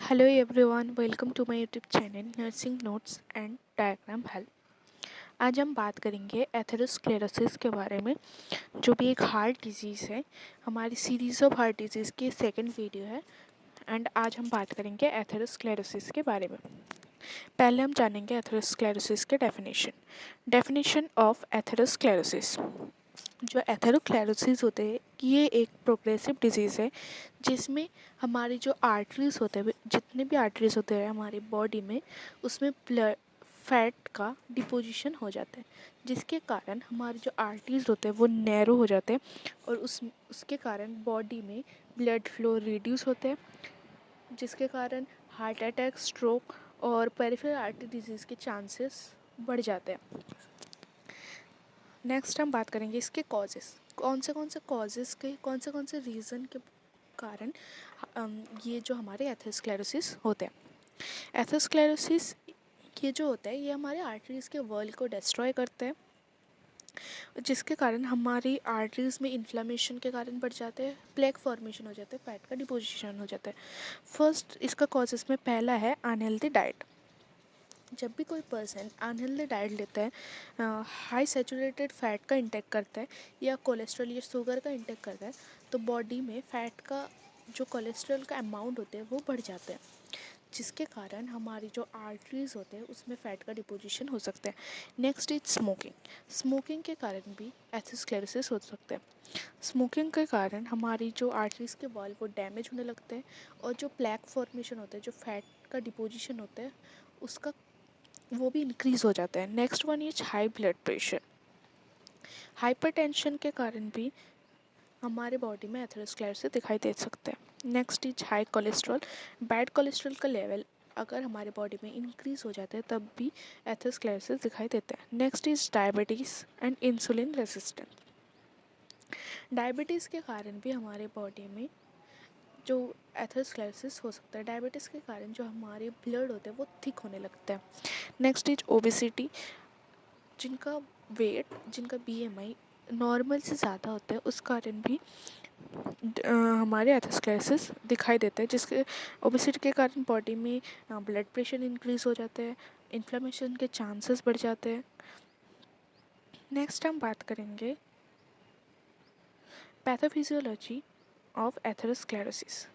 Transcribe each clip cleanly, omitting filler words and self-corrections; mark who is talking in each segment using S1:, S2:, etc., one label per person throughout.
S1: Hello everyone, welcome to my YouTube channel nursing notes and diagram help. आज हम बात करेंगे एथेरोस्क्लेरोसिस के बारे में, जो भी एक हार्ट डिजीज़ है। हमारी सीरीज़ ऑफ हार्ट डिजीज़ की सेकंड वीडियो है एंड आज हम बात करेंगे एथेरोस्क्लेरोसिस के बारे में। पहले हम जानेंगे एथेरोस्क्लेरोसिस के डेफिनेशन ऑफ एथेरोस्क्लेरोसिस। जो एथेरोस्क्लेरोसिस होते हैं ये एक प्रोग्रेसिव डिजीज़ है जिसमें हमारी जो आर्टरीज होते हैं, जितने भी आर्टरीज होते हैं हमारी बॉडी में, उसमें ब्लड फैट का डिपोजिशन हो जाता है, जिसके कारण हमारे जो आर्टरीज होते हैं वो नैरो हो जाते हैं और उसके कारण बॉडी में ब्लड फ्लो रिड्यूस होते हैं, जिसके कारण हार्ट अटैक, स्ट्रोक और पेरिफेरल आर्टरी डिजीज़ के चांसेस बढ़ जाते हैं। नेक्स्ट हम बात करेंगे इसके कॉजेस। कौन से कॉजेस के कौन से रीज़न के कारण ये जो हमारे एथेरोस्क्लेरोसिस होते हैं। एथेरोस्क्लेरोसिस ये जो होता है ये हमारे आर्टरीज़ के वॉल को डिस्ट्रॉय करता है, जिसके कारण हमारी आर्टरीज़ में इन्फ्लेमेशन के कारण बढ़ जाते हैं, प्लेक फॉर्मेशन हो जाता है, फैट का डिपोजिशन हो जाता है। फर्स्ट इसका कॉजेस में पहला है अनहेल्दी डाइट। जब भी कोई पर्सन अनहेल्दी डाइट लेता है, हाई सैचुरेटेड फैट का इंटेक करता है या कोलेस्ट्रॉल या शुगर का इंटेक करता है, तो बॉडी में फ़ैट का जो कोलेस्ट्रॉल का अमाउंट होते हैं वो बढ़ जाते हैं, जिसके कारण हमारी जो आर्टरीज़ होते हैं उसमें फ़ैट का डिपोजिशन हो सकता है। नेक्स्ट इज स्मोकिंग के कारण भी एथेरोस्क्लेरोसिस हो सकता है। स्मोकिंग के कारण हमारी जो आर्टरीज़ के वॉल वो डैमेज होने लगते हैं और जो प्लैक फॉर्मेशन होता है, जो फैट का डिपोजिशन होता है, उसका वो भी इंक्रीज़ हो जाता है। Next one is high blood pressure. Hypertension के कारण भी हमारे बॉडी में एथेरोस्क्लेरोसिस दिखाई दे सकते हैं। Next is high cholesterol. Bad cholesterol का लेवल अगर हमारे बॉडी में इंक्रीज़ हो जाता है तब भी एथेरोस्क्लेरोसिस दिखाई देता है। Next is diabetes and insulin resistance. Diabetes के कारण भी हमारे बॉडी में जो एथेरोस्क्लेरोसिस हो सकता है। डायबिटीज़ के कारण जो हमारे ब्लड होते हैं वो थिक होने लगता है। Next is obesity. जिनका जिनका बीएमआई नॉर्मल से ज़्यादा होता है उस कारण भी हमारे एथेरोस्क्लेरोसिस दिखाई देता है, जिसके ओबेसिटी के कारण बॉडी में ब्लड प्रेशर इंक्रीज़ हो जाता है, इन्फ्लेमेशन के चांसेस बढ़ जाते हैं। नेक्स्ट हम बात करेंगे pathophysiology of atherosclerosis.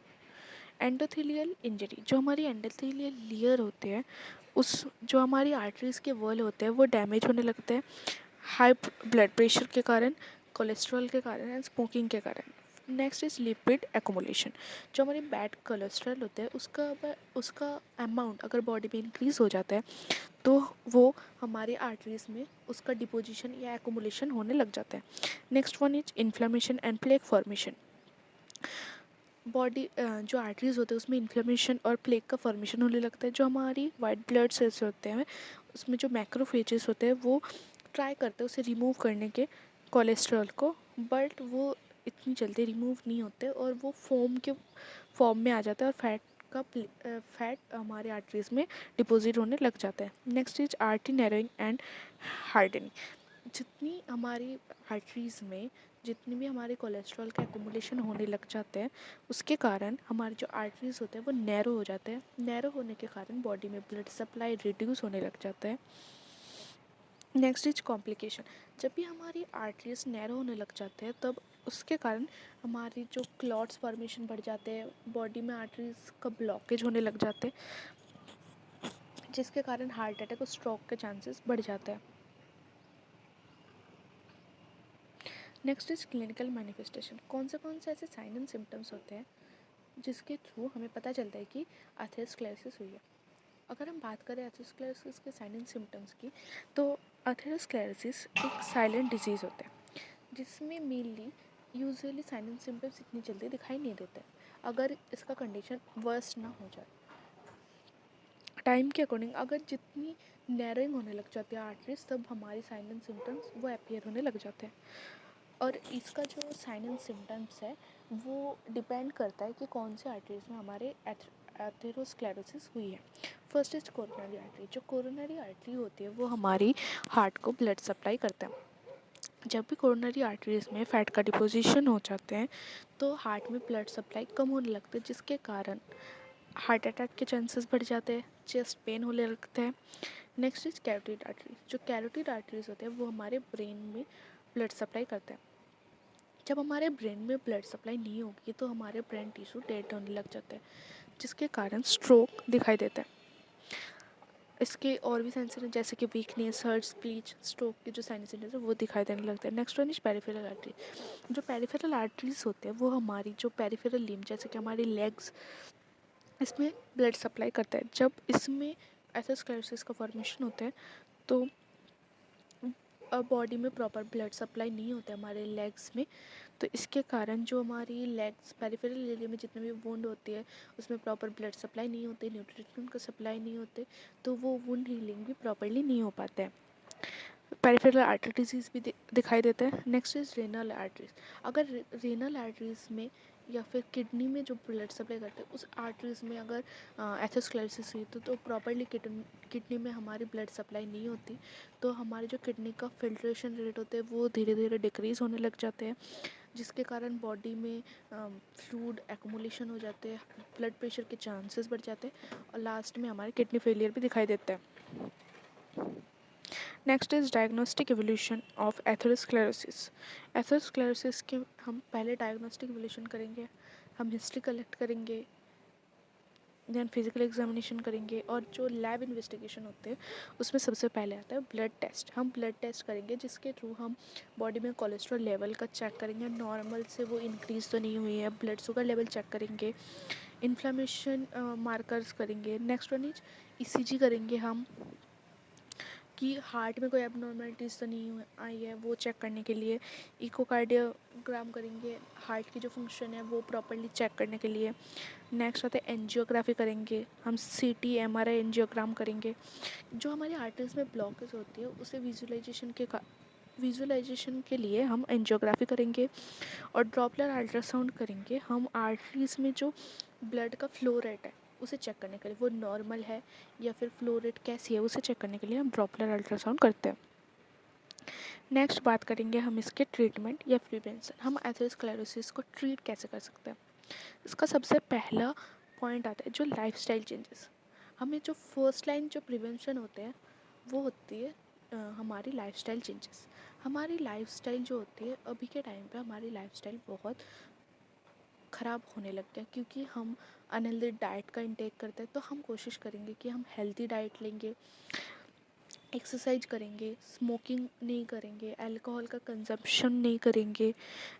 S1: Endothelial injury. जो हमारी एंडोथेलियल लेयर होते हैं, उस जो हमारी आर्टरीज़ के वॉल होते हैं वो डैमेज होने लगते हैं हाई ब्लड प्रेशर के कारण, कोलेस्ट्रॉल के कारण एंड स्मोकिंग के कारण। Next is lipid accumulation. जो हमारी बैड कोलेस्ट्रॉल होता है उसका अमाउंट अगर बॉडी में इंक्रीज़ हो जाता है तो वो हमारे आर्टरीज़ में उसका डिपोजिशन या एक्युमुलेशन होने लग जाता है। Next one is inflammation and plaque formation. Body जो आर्टरीज़ होते हैं उसमें इन्फ्लेमेशन और प्लेक का फॉर्मेशन होने लगता है। जो हमारी वाइट ब्लड सेल्स होते हैं उसमें जो मैक्रोफेजेस होते हैं वो ट्राई करते हैं उसे रिमूव करने के कोलेस्ट्रॉल को, बट वो इतनी जल्दी रिमूव नहीं होते और वो फोम के फॉर्म में आ जाता है और फैट हमारे आर्टरीज़ में डिपॉजिट होने लग जाता है। Next is artery narrowing and hardening. जितनी हमारी आर्टरीज़ में जितनी भी हमारे कोलेस्ट्रॉल का एक्युमुलेशन होने लग जाते हैं उसके कारण हमारे जो आर्टरीज़ होते हैं वो नैरो हो जाते हैं। नैरो होने के कारण बॉडी में ब्लड सप्लाई रिड्यूस होने लग जाता है। Next is complication. जब भी हमारी आर्टरीज नैरो होने लग जाते हैं तब उसके कारण हमारी जो क्लॉट्स फॉर्मेशन बढ़ जाते हैं, बॉडी में आर्टरीज का ब्लॉकेज होने लग जाते हैं, जिसके कारण हार्ट अटैक और स्ट्रोक के चांसेस बढ़ जाते हैं। Next is clinical manifestation. कौन से ऐसे साइन एंड सिम्टम्स होते हैं जिसके थ्रू हमें पता चलता है कि एथेरोस्क्लेरोसिस हुई है। अगर हम बात करें एथेरोस्क्लेरोसिस के साइन एंड सिम्टम्स की, तो एथेरोस्क्लेरोसिस एक साइलेंट डिजीज़ होता है जिसमें mainly usually sign and symptoms इतनी जल्दी दिखाई नहीं देते अगर इसका कंडीशन वर्स्ट ना हो जाए। टाइम के अकॉर्डिंग अगर जितनी नैरोइंग होने लग जाती है आर्टरीज, तब हमारी साइन एंड सिम्टम्स वो अपीयर होने लग जाते हैं। और इसका जो साइन एंड सिम्टम्स है वो डिपेंड करता है कि कौन से आर्टरीज में हमारे एथेरोस्क्लेरोसिस हुई है। First is coronary artery. जो कोरोनरी आर्टरी होती है वो हमारी हार्ट को ब्लड सप्लाई करता है। जब भी कोरोनरी आर्टरीज में फैट का डिपोजिशन हो जाते हैं तो हार्ट में ब्लड सप्लाई कम होने लगता है, जिसके कारण हार्ट अटैक के चांसेस बढ़ जाते हैं, चेस्ट पेन होने लगता है। Next is carotid arteries. जो कैरोटिड आर्टरीज होते हैं वो हमारे ब्रेन में ब्लड सप्लाई करते हैं। जब हमारे ब्रेन में ब्लड सप्लाई नहीं होगी तो हमारे ब्रेन टिश्यू डेड होने लग जाते हैं, जिसके कारण स्ट्रोक दिखाई देता है। इसके और भी साइंस हैं जैसे कि वीकनेस, हर्ट, स्पीच, स्ट्रोक के जो साइंस है वो दिखाई देने लगते हैं। Next one is peripheral artery. जो पेरिफेरल आर्टरीज होते हैं वो हमारी जो पेरिफेरल लिम्ब जैसे कि हमारी लेग्स, इसमें ब्लड सप्लाई करता है। जब इसमें एथेरोस्क्लेरोसिस का फॉर्मेशन होता है तो बॉडी में प्रॉपर ब्लड सप्लाई नहीं होता है हमारे लेग्स में, तो इसके कारण जो हमारी लेग्स पेरिफेरल एरिया में जितने भी वुंड होती है उसमें प्रॉपर ब्लड सप्लाई नहीं होती, न्यूट्रिशन का सप्लाई नहीं होते, तो वो वुंड हीलिंग भी प्रॉपरली नहीं हो पाता है। पेरिफेरल आर्टरी डिजीज़ भी दिखाई देता है। Next is renal arteries. अगर रेनल आर्टरीज में या फिर किडनी में जो ब्लड सप्लाई करते हैं उस आर्टरीज में अगर एथेरोस्क्लेरोसिस हुई तो प्रॉपरली किडनी में हमारी ब्लड सप्लाई नहीं होती, तो हमारी जो किडनी का फिल्ट्रेशन रेट होते हैं वो धीरे धीरे डिक्रीज़ होने लग जाते हैं, जिसके कारण बॉडी में फ्लूइड एक्युमुलेशन हो जाते हैं, ब्लड प्रेशर के चांसेस बढ़ जाते हैं और लास्ट में हमारे किडनी फेलियर भी दिखाई देता है। Next is diagnostic evolution of atherosclerosis. Atherosclerosis के हम पहले डायग्नोस्टिक एवोल्यूशन करेंगे, हम हिस्ट्री कलेक्ट करेंगे, देन फिजिकल एग्जामिनेशन करेंगे, और जो लैब इन्वेस्टिगेशन होते हैं उसमें सबसे पहले आता है ब्लड टेस्ट। हम ब्लड टेस्ट करेंगे जिसके थ्रू हम बॉडी में कोलेस्ट्रॉल लेवल का चेक करेंगे, नॉर्मल से वो इंक्रीज़ तो नहीं हुई है, ब्लड शुगर लेवल चेक करेंगे, इन्फ्लेमेशन मार्कर्स करेंगे। नेक्स्ट वन इज ईसीजी करेंगे हम कि हार्ट में कोई एबनॉर्मलिटीज़ तो नहीं आई है वो चेक करने के लिए। इकोकार्डियोग्राम करेंगे, हार्ट की जो फंक्शन है वो प्रॉपरली चेक करने के लिए। नेक्स्ट आते हैं एंजियोग्राफी करेंगे, हम सीटी एमआरआई एंजियोग्राम करेंगे। जो हमारी आर्टरीज में ब्लॉकेज होती है उसे विजुअलाइजेशन के लिए हम एंजियोग्राफी करेंगे और ड्रॉपलर अल्ट्रासाउंड करेंगे। हम आर्टरीज में जो ब्लड का फ्लो रेट है उसे चेक करने के लिए, वो नॉर्मल है या फिर फ्लो रेट कैसी है उसे चेक करने के लिए हम ड्रॉपलर अल्ट्रासाउंड करते हैं। नेक्स्ट बात करेंगे हम इसके ट्रीटमेंट या प्रिवेंशन। हम एथेरोस्क्लेरोसिस को ट्रीट कैसे कर सकते हैं। इसका सबसे पहला पॉइंट आता है जो लाइफस्टाइल चेंजेस। हमें जो फर्स्ट लाइन जो प्रिवेंशन होते हैं वो होती है हमारी लाइफस्टाइल चेंजेस। हमारी लाइफस्टाइल जो होती है अभी के टाइम पे हमारी लाइफस्टाइल बहुत ख़राब होने लग गया क्योंकि हम अनहेल्दी डाइट का इंटेक करते हैं। तो हम कोशिश करेंगे कि हम हेल्दी डाइट लेंगे, एक्सरसाइज करेंगे, स्मोकिंग नहीं करेंगे, अल्कोहल का कंजप्शन नहीं करेंगे,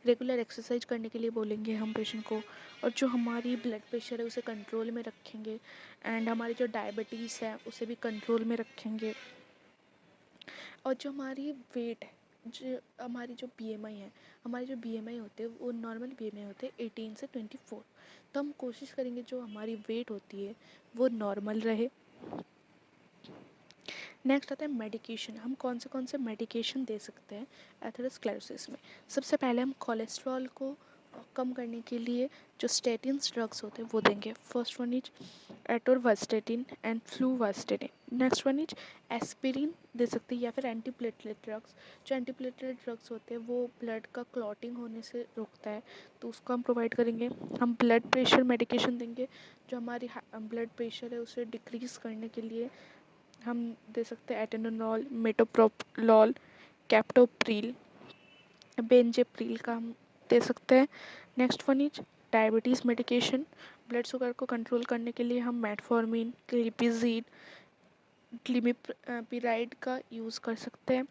S1: रेगुलर एक्सरसाइज करने के लिए बोलेंगे हम पेशेंट को, और जो हमारी ब्लड प्रेशर है उसे कंट्रोल में रखेंगे, एंड हमारी जो डायबिटीज़ है उसे भी कंट्रोल में रखेंगे। और जो हमारी वेट है, जो हमारी जो बीएमआई है, हमारे जो बीएमआई होते हैं वो नॉर्मल बीएमआई होते हैं 18 से 24, तो हम कोशिश करेंगे जो हमारी वेट होती है वो नॉर्मल रहे। नेक्स्ट आता है मेडिकेशन। हम कौन से मेडिकेशन दे सकते हैं एथेरोस्क्लेरोसिस में। सबसे पहले हम कोलेस्ट्रॉल को कम करने के लिए जो स्टेटिन्स ड्रग्स होते हैं वो देंगे। First one is atorvastatin and fluvastatin. Next one is aspirin दे सकते हैं या फिर एंटीप्लेटलेट ड्रग्स। जो एंटीप्लेटलेट ड्रग्स होते हैं वो ब्लड का क्लॉटिंग होने से रोकता है, तो उसको हम प्रोवाइड करेंगे। हम ब्लड प्रेशर मेडिकेशन देंगे, जो हमारी ब्लड प्रेशर है उसे डिक्रीज़ करने के लिए हम दे सकते हैं एटेनोल, मेटोप्रोलोल, कैप्टोप्रिल, बेंजेप्रिल का हम दे सकते हैं। Next one is diabetes medication. Blood sugar को कंट्रोल करने के लिए हम मेटफॉर्मिन, क्लिपिजीड, ग्लिमिपिराइड का यूज़ कर सकते हैं।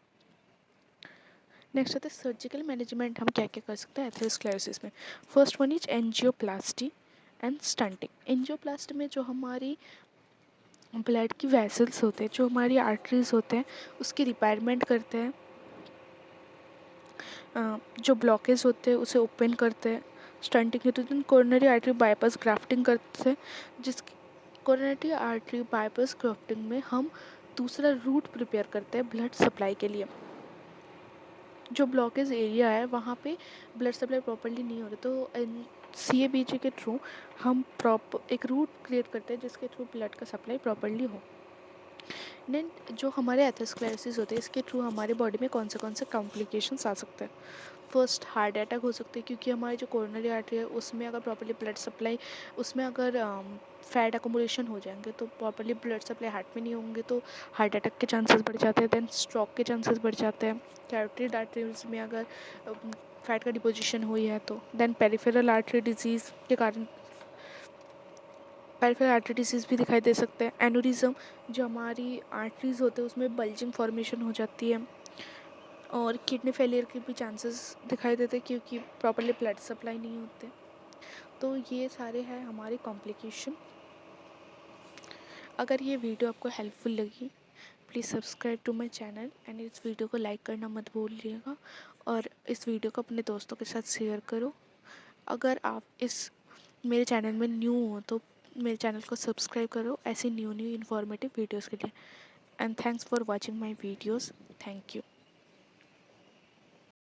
S1: नेक्स्ट आता है सर्जिकल मैनेजमेंट। हम क्या क्या कर सकते हैं एथेरोस्क्लेरोसिस में। First one is angioplasty and stunting. Angioplasty में जो हमारी ब्लड की वेसल्स होते हैं, जो हमारी आर्टरीज होते हैं उसकी रिपेयरमेंट करते हैं, जो ब्लॉकेज होते हैं उसे ओपन करते हैं। स्टंटिंग के दिन कोरोनरी आर्टरी बाईपास ग्राफ्टिंग करते हैं, जिस कोरोनरी आर्टरी बाईपास ग्राफ्टिंग में हम दूसरा रूट प्रिपेयर करते हैं ब्लड सप्लाई के लिए। जो ब्लॉकेज एरिया है वहाँ पे ब्लड सप्लाई प्रॉपरली नहीं हो रही, तो CABG के थ्रू हम प्रॉपर एक रूट क्रिएट करते हैं जिसके थ्रू ब्लड का सप्लाई प्रॉपरली हो। देन जो हमारे एथेरोस्क्लेरोसिस होते हैं इसके थ्रू हमारे बॉडी में कौन से कॉम्प्लिकेशंस आ सकते हैं। फर्स्ट हार्ट अटैक हो सकते हैं, क्योंकि हमारी जो कोरोनरी आर्टरी है उसमें अगर प्रॉपर्ली ब्लड सप्लाई, उसमें अगर फैट अकोमोडेशन हो जाएंगे तो प्रॉपर्ली ब्लड सप्लाई हार्ट में नहीं होंगे तो हार्ट अटैक के चांसेस बढ़ जाते हैं। देन स्ट्रोक के चांसेस बढ़ जाते हैं। कैरोटिड आर्टरीज में अगर फैट का डिपोजिशन हुई है तो। देन पेरिफेरल आर्टरी डिजीज़ के कारण पेरिफेरल आर्टरी डिजीज़ भी दिखाई दे सकते हैं। एनोरिज्म, जो हमारी आर्टरीज होते हैं उसमें बल्जिंग फॉर्मेशन हो जाती है। और किडनी फेलियर के भी चांसेस दिखाई देते हैं, क्योंकि प्रॉपर्ली ब्लड सप्लाई नहीं होते। तो ये सारे हैं हमारे कॉम्प्लिकेशन। अगर ये वीडियो आपको हेल्पफुल लगी, please subscribe to my channel and इस वीडियो को लाइक करना मत भूलिएगा, और इस वीडियो को अपने दोस्तों के साथ शेयर करो। अगर आप इस मेरे चैनल में न्यू हो तो मेरे चैनल को सब्सक्राइब करो ऐसी न्यू इन्फॉर्मेटिव वीडियोज़ के लिए। And thanks for watching my videos. Thank you.